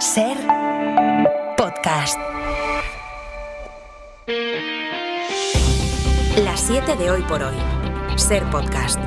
Ser podcast. Las 7 de hoy por hoy. Ser podcast.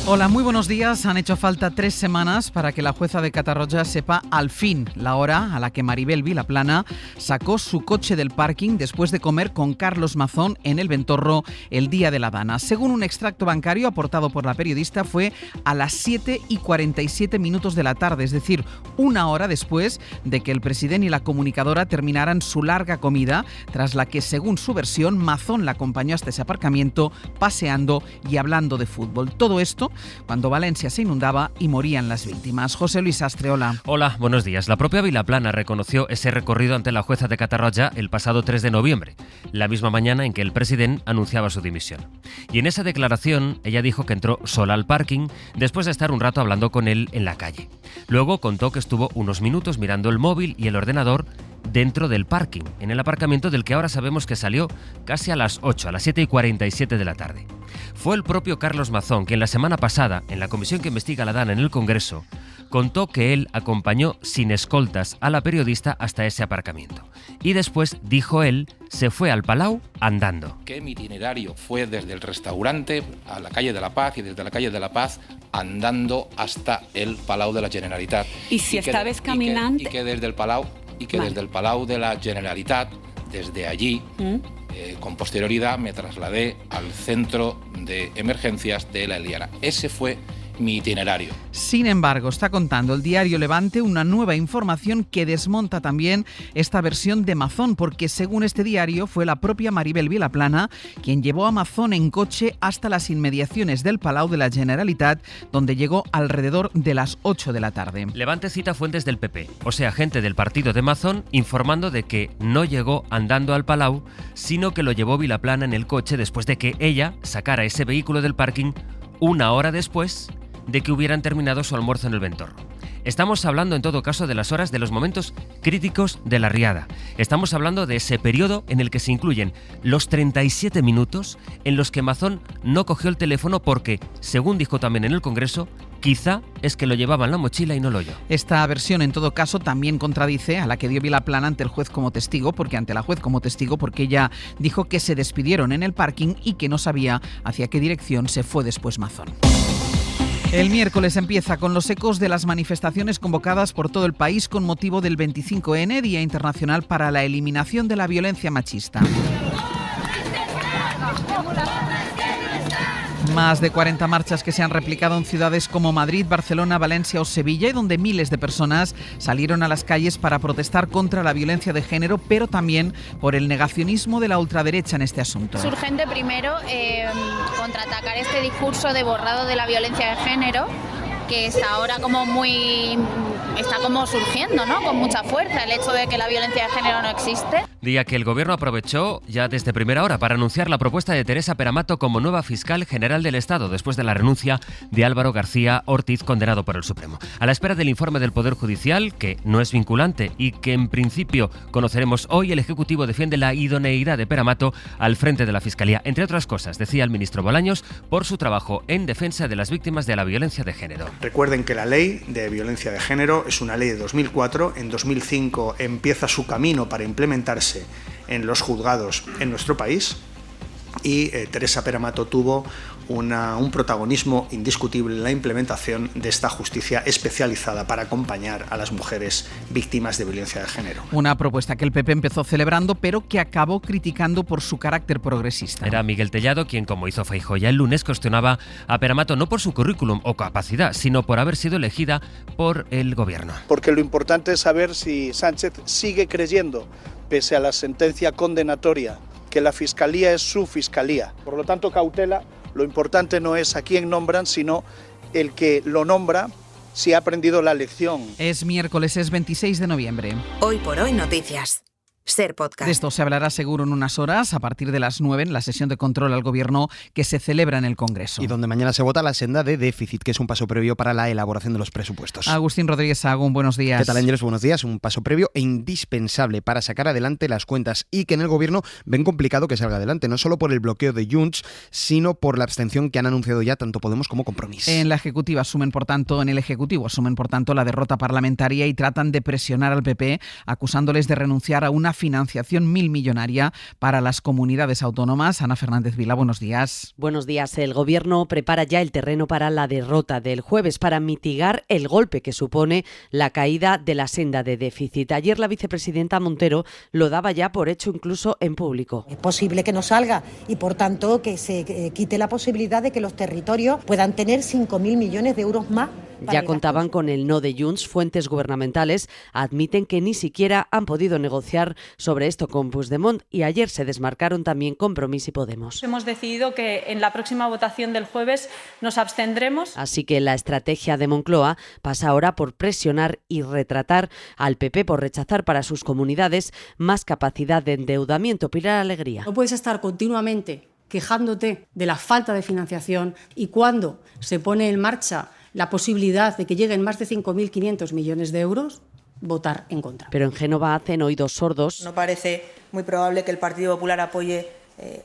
Hola, muy buenos días. Han hecho falta 3 semanas para que la jueza de Catarroja sepa al fin la hora a la que Maribel Vilaplana sacó su coche del parking después de comer con Carlos Mazón en el Ventorro el día de la Dana. Según un extracto bancario aportado por la periodista, fue a las 7:47 de la tarde, es decir, una hora después de que el presidente y la comunicadora terminaran su larga comida, tras la que, según su versión, Mazón la acompañó hasta ese aparcamiento paseando y hablando de fútbol. Todo esto cuando Valencia se inundaba y morían las víctimas. José Luis Astre, hola. Hola, buenos días. La propia Vilaplana reconoció ese recorrido ante la jueza de Catarroja el pasado 3 de noviembre, la misma mañana en que el presidente anunciaba su dimisión. Y en esa declaración ella dijo que entró sola al parking después de estar un rato hablando con él en la calle. Luego contó que estuvo unos minutos mirando el móvil y el ordenador dentro del parking, en el aparcamiento del que ahora sabemos que salió casi a las 8, a las 7:47 de la tarde. Fue el propio Carlos Mazón quien la semana pasada, en la comisión que investiga la Dana en el Congreso, contó que él acompañó sin escoltas a la periodista hasta ese aparcamiento. Y después, dijo él, se fue al Palau andando. Que mi itinerario fue desde el restaurante a la calle de la Paz y desde la calle de la Paz andando hasta el Palau de la Generalitat. ¿Y si estabas caminando? Y que desde el Palau desde el Palau de la Generalitat, desde allí, con posterioridad, me trasladé al centro de emergencias de La Eliana. Ese fue mi itinerario. Sin embargo, está contando el diario Levante una nueva información que desmonta también esta versión de Mazón, porque según este diario fue la propia Maribel Vilaplana quien llevó a Mazón en coche hasta las inmediaciones del Palau de la Generalitat, donde llegó alrededor de las 8 de la tarde. Levante cita fuentes del PP, o sea, gente del partido de Mazón, informando de que no llegó andando al Palau, sino que lo llevó Vilaplana en el coche después de que ella sacara ese vehículo del parking una hora después de que hubieran terminado su almuerzo en el Ventorro. Estamos hablando en todo caso de las horas de los momentos críticos de la riada. Estamos hablando de ese periodo en el que se incluyen los 37 minutos en los que Mazón no cogió el teléfono porque, según dijo también en el Congreso, quizá es que lo llevaba en la mochila y no lo oyó. Esta versión, en todo caso, también contradice a la que dio Vilaplana ante el juez como testigo, porque ella dijo que se despidieron en el parking y que no sabía hacia qué dirección se fue después Mazón. El miércoles empieza con los ecos de las manifestaciones convocadas por todo el país con motivo del 25N, Día Internacional para la Eliminación de la Violencia Machista. Más de 40 marchas que se han replicado en ciudades como Madrid, Barcelona, Valencia o Sevilla, y donde miles de personas salieron a las calles para protestar contra la violencia de género, pero también por el negacionismo de la ultraderecha en este asunto. Es urgente primero contraatacar este discurso de borrado de la violencia de género, que está ahora está surgiendo, ¿no? Con mucha fuerza, el hecho de que la violencia de género no existe. Día que el Gobierno aprovechó ya desde primera hora para anunciar la propuesta de Teresa Peramato como nueva fiscal general del Estado, después de la renuncia de Álvaro García Ortiz, condenado por el Supremo. A la espera del informe del Poder Judicial, que no es vinculante y que en principio conoceremos hoy, el Ejecutivo defiende la idoneidad de Peramato al frente de la Fiscalía, entre otras cosas, decía el ministro Bolaños, por su trabajo en defensa de las víctimas de la violencia de género. Recuerden que la ley de violencia de género es una ley de 2004, en 2005 empieza su camino para implementarse en los juzgados en nuestro país y Teresa Peramato tuvo un protagonismo indiscutible en la implementación de esta justicia especializada para acompañar a las mujeres víctimas de violencia de género. Una propuesta que el PP empezó celebrando, pero que acabó criticando por su carácter progresista. Era Miguel Tellado quien, como hizo Feijóo ya el lunes, cuestionaba a Peramato no por su currículum o capacidad, sino por haber sido elegida por el Gobierno. Porque lo importante es saber si Sánchez sigue creyendo, pese a la sentencia condenatoria, que la Fiscalía es su Fiscalía. Por lo tanto, cautela. Lo importante no es a quién nombran, sino el que lo nombra si ha aprendido la lección. Es miércoles, es 26 de noviembre. Hoy por hoy noticias. Ser Podcast. De esto se hablará seguro en unas horas, a partir de las 9, en la sesión de control al Gobierno que se celebra en el Congreso. Y donde mañana se vota la senda de déficit, que es un paso previo para la elaboración de los presupuestos. Agustín Rodríguez Sahagún, buenos días. ¿Qué tal, Ángeles? Buenos días. Un paso previo e indispensable para sacar adelante las cuentas y que en el Gobierno ven complicado que salga adelante, no solo por el bloqueo de Junts, sino por la abstención que han anunciado ya tanto Podemos como Compromís. En el Ejecutivo asumen, por tanto, la derrota parlamentaria y tratan de presionar al PP, acusándoles de renunciar a una financiación millonaria para las comunidades autónomas. Ana Fernández Vila, buenos días. Buenos días. El Gobierno prepara ya el terreno para la derrota del jueves, para mitigar el golpe que supone la caída de la senda de déficit. Ayer la vicepresidenta Montero lo daba ya por hecho incluso en público. Es posible que no salga y, por tanto, que se quite la posibilidad de que los territorios puedan tener 5.000 millones de euros más. Ya contaban con el no de Junts. Fuentes gubernamentales admiten que ni siquiera han podido negociar sobre esto con Puigdemont y ayer se desmarcaron también Compromís y Podemos. Hemos decidido que en la próxima votación del jueves nos abstendremos. Así que la estrategia de Moncloa pasa ahora por presionar y retratar al PP por rechazar para sus comunidades más capacidad de endeudamiento. Pilar Alegría. No puedes estar continuamente quejándote de la falta de financiación y cuando se pone en marcha la posibilidad de que lleguen más de 5.500 millones de euros, votar en contra. Pero en Génova hacen oídos sordos. No parece muy probable que el Partido Popular apoye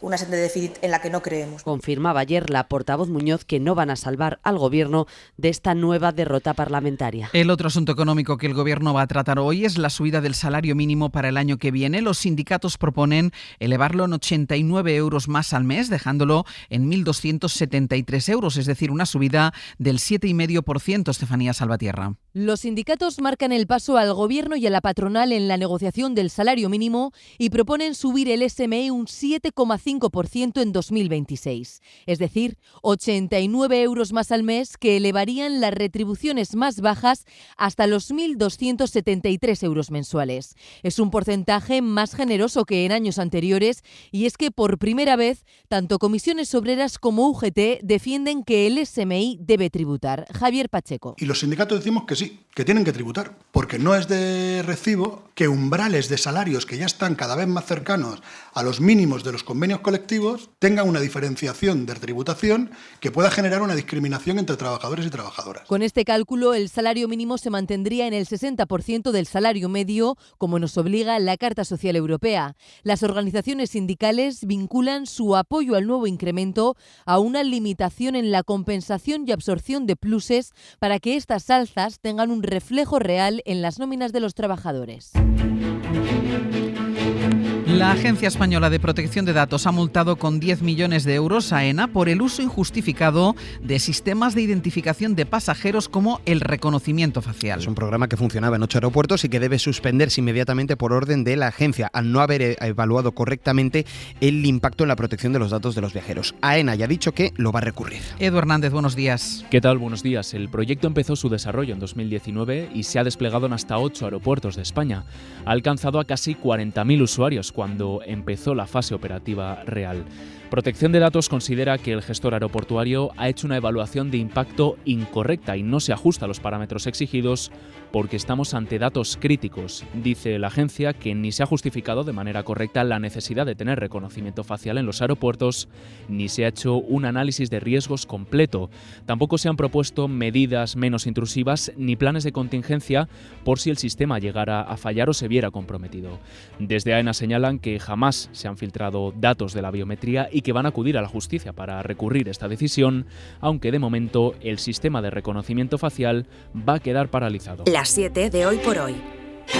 una senda de déficit en la que no creemos. Confirmaba ayer la portavoz Muñoz que no van a salvar al Gobierno de esta nueva derrota parlamentaria. El otro asunto económico que el Gobierno va a tratar hoy es la subida del salario mínimo para el año que viene. Los sindicatos proponen elevarlo en 89 euros más al mes, dejándolo en 1.273 euros, es decir, una subida del 7,5%, Estefanía Salvatierra. Los sindicatos marcan el paso al Gobierno y a la patronal en la negociación del salario mínimo y proponen subir el SMI un 7,5% en 2026, es decir, 89 euros más al mes que elevarían las retribuciones más bajas hasta los 1.273 euros mensuales. Es un porcentaje más generoso que en años anteriores y es que por primera vez tanto Comisiones Obreras como UGT defienden que el SMI debe tributar. Javier Pacheco. Y los sindicatos decimos que sí, que tienen que tributar, porque no es de recibo que umbrales de salarios que ya están cada vez más cercanos a los mínimos de los convenios colectivos tengan una diferenciación de tributación que pueda generar una discriminación entre trabajadores y trabajadoras. Con este cálculo, el salario mínimo se mantendría en el 60% del salario medio, como nos obliga la Carta Social Europea. Las organizaciones sindicales vinculan su apoyo al nuevo incremento a una limitación en la compensación y absorción de pluses para que estas alzas tengan un reflejo real en las nóminas de los trabajadores. La Agencia Española de Protección de Datos ha multado con 10 millones de euros a AENA por el uso injustificado de sistemas de identificación de pasajeros como el reconocimiento facial. Es un programa que funcionaba en 8 aeropuertos y que debe suspenderse inmediatamente por orden de la agencia al no haber evaluado correctamente el impacto en la protección de los datos de los viajeros. AENA ya ha dicho que lo va a recurrir. Edu Hernández, buenos días. ¿Qué tal? Buenos días. El proyecto empezó su desarrollo en 2019 y se ha desplegado en hasta 8 aeropuertos de España. Ha alcanzado a casi 40.000 usuarios cuando empezó la fase operativa real. Protección de Datos considera que el gestor aeroportuario ha hecho una evaluación de impacto incorrecta y no se ajusta a los parámetros exigidos porque estamos ante datos críticos. Dice la agencia que ni se ha justificado de manera correcta la necesidad de tener reconocimiento facial en los aeropuertos, ni se ha hecho un análisis de riesgos completo. Tampoco se han propuesto medidas menos intrusivas ni planes de contingencia por si el sistema llegara a fallar o se viera comprometido. Desde AENA señalan que jamás se han filtrado datos de la biometría y que van a acudir a la justicia para recurrir esta decisión, aunque de momento el sistema de reconocimiento facial va a quedar paralizado. Las 7 de Hoy por Hoy.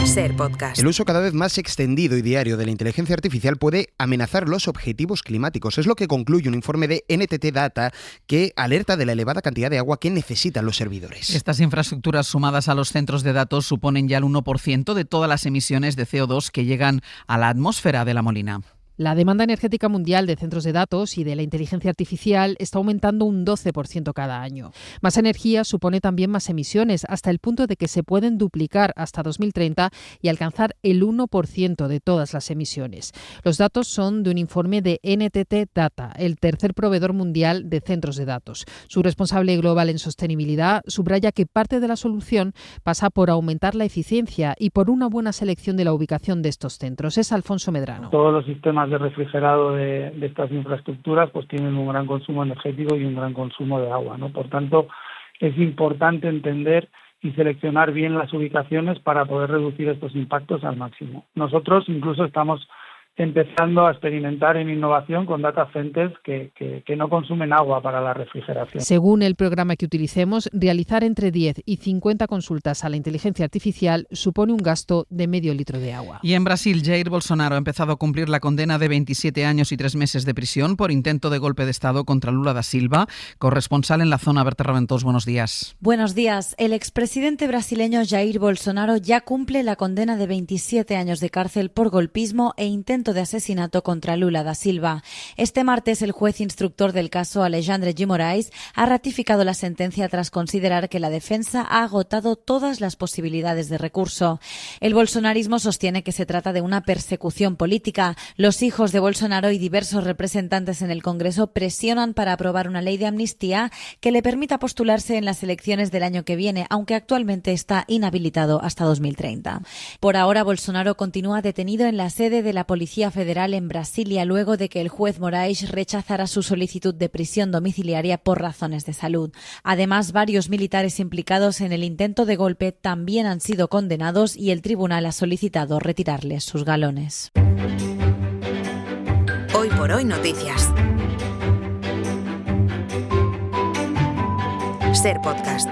Ser Podcast. El uso cada vez más extendido y diario de la inteligencia artificial puede amenazar los objetivos climáticos. Es lo que concluye un informe de NTT Data que alerta de la elevada cantidad de agua que necesitan los servidores. Estas infraestructuras sumadas a los centros de datos suponen ya el 1% de todas las emisiones de CO2 que llegan a la atmósfera de La Molina. La demanda energética mundial de centros de datos y de la inteligencia artificial está aumentando un 12% cada año. Más energía supone también más emisiones, hasta el punto de que se pueden duplicar hasta 2030 y alcanzar el 1% de todas las emisiones. Los datos son de un informe de NTT Data, el tercer proveedor mundial de centros de datos. Su responsable global en sostenibilidad subraya que parte de la solución pasa por aumentar la eficiencia y por una buena selección de la ubicación de estos centros. Es Alfonso Medrano. Todos los sistemas de refrigerado de estas infraestructuras pues tienen un gran consumo energético y un gran consumo de agua, ¿no? Por tanto, es importante entender y seleccionar bien las ubicaciones para poder reducir estos impactos al máximo. Nosotros incluso estamos empezando a experimentar en innovación con data centers que no consumen agua para la refrigeración. Según el programa que utilicemos, realizar entre 10 y 50 consultas a la inteligencia artificial supone un gasto de medio litro de agua. Y en Brasil, Jair Bolsonaro ha empezado a cumplir la condena de 27 años y 3 meses de prisión por intento de golpe de Estado contra Lula da Silva. Corresponsal en la zona, Berta Raventós, buenos días. Buenos días. El expresidente brasileño Jair Bolsonaro ya cumple la condena de 27 años de cárcel por golpismo e intento de asesinato contra Lula da Silva. Este martes, el juez instructor del caso, Alexandre de Moraes, ha ratificado la sentencia tras considerar que la defensa ha agotado todas las posibilidades de recurso. El bolsonarismo sostiene que se trata de una persecución política. Los hijos de Bolsonaro y diversos representantes en el Congreso presionan para aprobar una ley de amnistía que le permita postularse en las elecciones del año que viene, aunque actualmente está inhabilitado hasta 2030. Por ahora, Bolsonaro continúa detenido en la sede de la Policía Federal en Brasilia luego de que el juez Moraes rechazara su solicitud de prisión domiciliaria por razones de salud. Además, varios militares implicados en el intento de golpe también han sido condenados y el tribunal ha solicitado retirarles sus galones. Hoy por hoy noticias. Ser Podcast.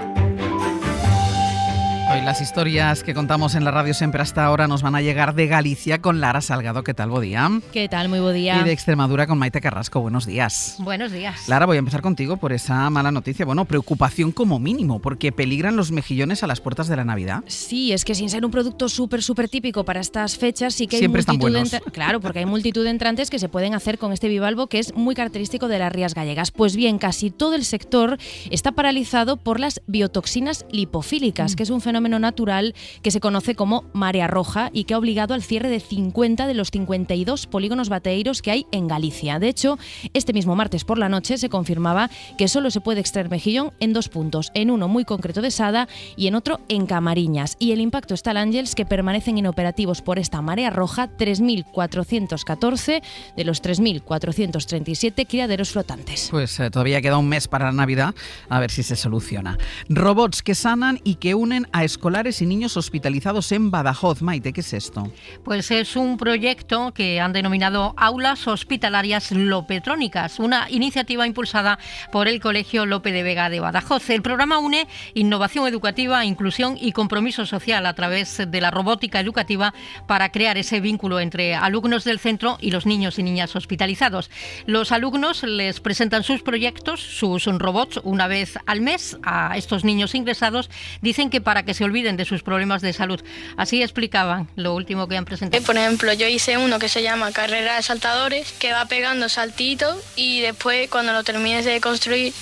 Hoy las historias que contamos en la radio siempre hasta ahora nos van a llegar de Galicia con Lara Salgado. ¿Qué tal? Buen día. ¿Qué tal? Muy buen día. Y de Extremadura con Maite Carrasco. Buenos días. Buenos días. Lara, voy a empezar contigo por esa mala noticia. Bueno, preocupación como mínimo, porque peligran los mejillones a las puertas de la Navidad. Sí, es que sin ser un producto súper típico para estas fechas, sí que hay siempre están buenos. Claro, porque hay multitud de entrantes que se pueden hacer con este bivalvo que es muy característico de las rías gallegas. Pues bien, casi todo el sector está paralizado por las biotoxinas lipofílicas, que es un fenómeno natural que se conoce como marea roja y que ha obligado al cierre de 50 de los 52 polígonos bateeiros que hay en Galicia. De hecho, este mismo martes por la noche se confirmaba que solo se puede extraer mejillón en 2 puntos, en uno muy concreto de Sada y en otro en Camariñas. Y el impacto está al Ángels, que permanecen inoperativos por esta marea roja 3.414 de los 3.437 criaderos flotantes. Pues todavía queda un mes para la Navidad, a ver si se soluciona. Robots que sanan y que unen a escolares y niños hospitalizados en Badajoz. Maite, ¿qué es esto? Pues es un proyecto que han denominado Aulas Hospitalarias Lopetrónicas, una iniciativa impulsada por el Colegio Lope de Vega de Badajoz. El programa une innovación educativa, inclusión y compromiso social a través de la robótica educativa para crear ese vínculo entre alumnos del centro y los niños y niñas hospitalizados. Los alumnos les presentan sus proyectos, sus robots, una vez al mes a estos niños ingresados. Dicen que para que se olviden de sus problemas de salud. Así explicaban lo último que han presentado. Por ejemplo, yo hice uno que se llama Carrera de Saltadores, que va pegando saltitos y después cuando lo termines de construir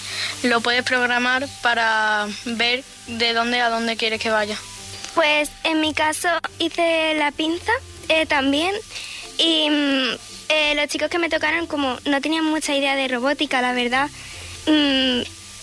lo puedes programar para ver de dónde a dónde quieres que vaya. Pues en mi caso hice la pinza también y los chicos que me tocaron como no tenían mucha idea de robótica, la verdad,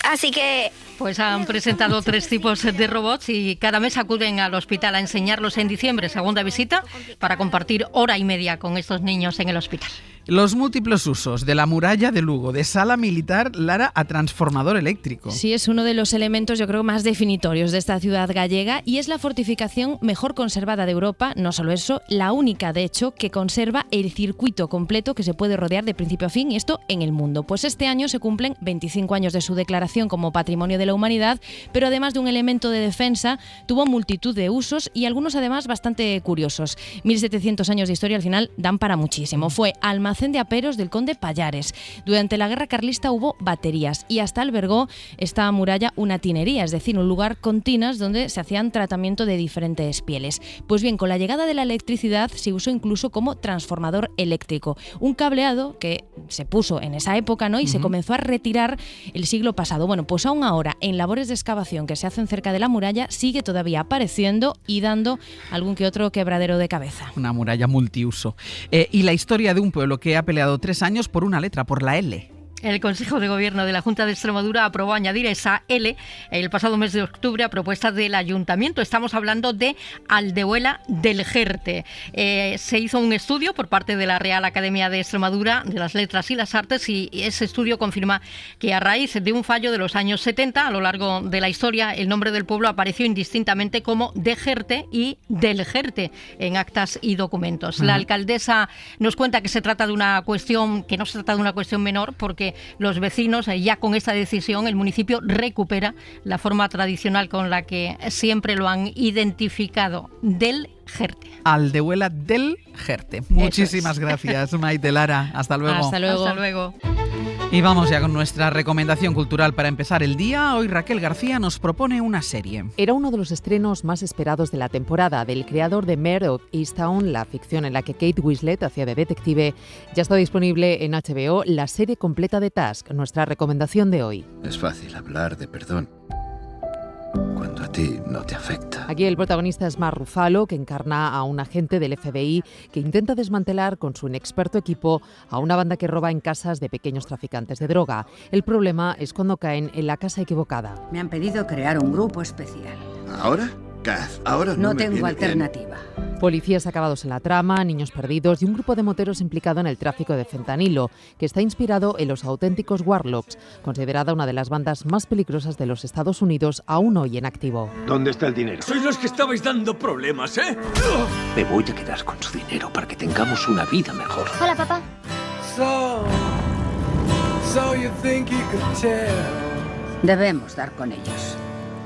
así que... Pues han presentado 3 tipos de robots y cada mes acuden al hospital a enseñarlos. En diciembre, segunda visita, para compartir hora y media con estos niños en el hospital. Los múltiples usos de la muralla de Lugo, de sala militar, Lara, a transformador eléctrico. Sí, es uno de los elementos, yo creo, más definitorios de esta ciudad gallega y es la fortificación mejor conservada de Europa. No solo eso, la única, de hecho, que conserva el circuito completo que se puede rodear de principio a fin, y esto en el mundo. Pues este año se cumplen 25 años de su declaración como Patrimonio de la Humanidad, pero además de un elemento de defensa, tuvo multitud de usos y algunos además bastante curiosos. 1700 años de historia al final dan para muchísimo. Fue almacén almacén de aperos del conde Pallares. Durante la guerra carlista hubo baterías y hasta albergó esta muralla una tinería, es decir, un lugar con tinas donde se hacían tratamiento de diferentes pieles. Pues bien, con la llegada de la electricidad se usó incluso como transformador eléctrico, un cableado que se puso en esa época, ¿no? Y se comenzó a retirar el siglo pasado. Bueno, pues aún ahora, en labores de excavación que se hacen cerca de la muralla, sigue todavía apareciendo y dando algún que otro quebradero de cabeza. Una muralla multiuso. Y la historia de un pueblo que ha peleado 3 años por una letra, por la L. El Consejo de Gobierno de la Junta de Extremadura aprobó añadir esa L el pasado mes de octubre a propuesta del Ayuntamiento. Estamos hablando de Aldehuela del Jerte. Se hizo un estudio por parte de la Real Academia de Extremadura de las Letras y las Artes y ese estudio confirma que a raíz de un fallo de los años 70, a lo largo de la historia, el nombre del pueblo apareció indistintamente como de Jerte y del Jerte en actas y documentos. La alcaldesa nos cuenta que se trata de una cuestión, que no se trata de una cuestión menor, porque los vecinos, ya con esta decisión, el municipio recupera la forma tradicional con la que siempre lo han identificado, del Jerte. Aldehuela del Jerte. Muchísimas gracias, Maite Lara. Hasta luego. Hasta luego. Hasta luego. Y vamos ya con nuestra recomendación cultural para empezar el día. Hoy Raquel García nos propone una serie. Era uno de los estrenos más esperados de la temporada, del creador de Mare of Easttown, la ficción en la que Kate Winslet hacía de detective. Ya está disponible en HBO la serie completa de Task, nuestra recomendación de hoy. Es fácil hablar de perdón cuando a ti no te afecta. Aquí el protagonista es Mark Ruffalo, que encarna a un agente del FBI que intenta desmantelar con su inexperto equipo a una banda que roba en casas de pequeños traficantes de droga. El problema es cuando caen en la casa equivocada. Me han pedido crear un grupo especial. ¿Ahora? Kaz, ahora no tengo alternativa. Policías acabados en la trama, niños perdidos y un grupo de moteros implicado en el tráfico de fentanilo, que está inspirado en los auténticos Warlocks, considerada una de las bandas más peligrosas de los Estados Unidos aún hoy en activo. ¿Dónde está el dinero? Sois los que estabais dando problemas, ¿eh? Me voy a quedar con su dinero para que tengamos una vida mejor. Hola, papá. Debemos dar con ellos.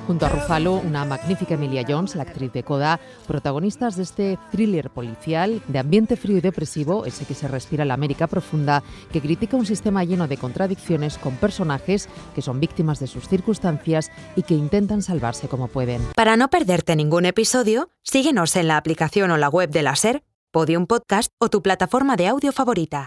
Junto a Ruffalo, una magnífica Emilia Jones, la actriz de Coda, protagonistas de este thriller policial de ambiente frío y depresivo, ese que se respira en la América profunda, que critica un sistema lleno de contradicciones con personajes que son víctimas de sus circunstancias y que intentan salvarse como pueden. Para no perderte ningún episodio, síguenos en la aplicación o la web de la SER, Podium Podcast o tu plataforma de audio favorita.